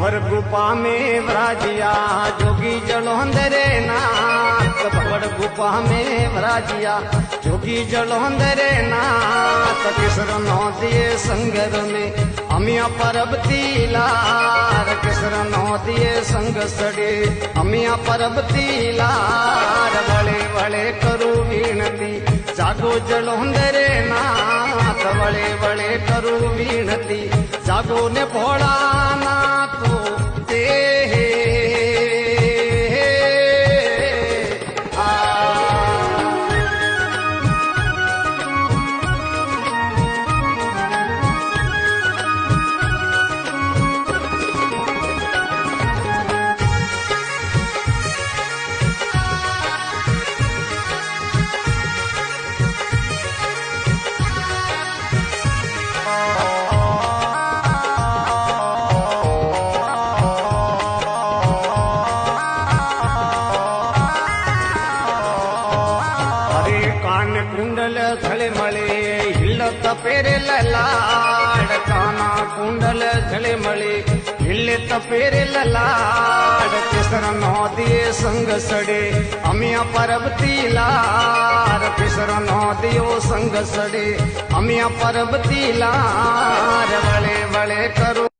भवर गुफा में व्राजिया जोगी जलोंदरे नाथ, भवर गुफा में व्राजिया जोगी जलोंदरे नाथ। किसर नो दिए संगर में अमिया परबती लार, किसर नो दिए संग सड़े अमिया परबती लार। वळे वळे करू विनती जागो जलोंदरे नाथ, वळे वळे करू विनती जागो ने भोळा नाथ ते कुंडल झळे मळे हिल्लत पेरेल लाड, काना कुंडल झळे मळे हिल्लत पेरेल लाड। किसर नो दिए संग सडे अमिया परबती लार, किसर नो दियो संग सडे अमिया परबती लार। वळे वळे करू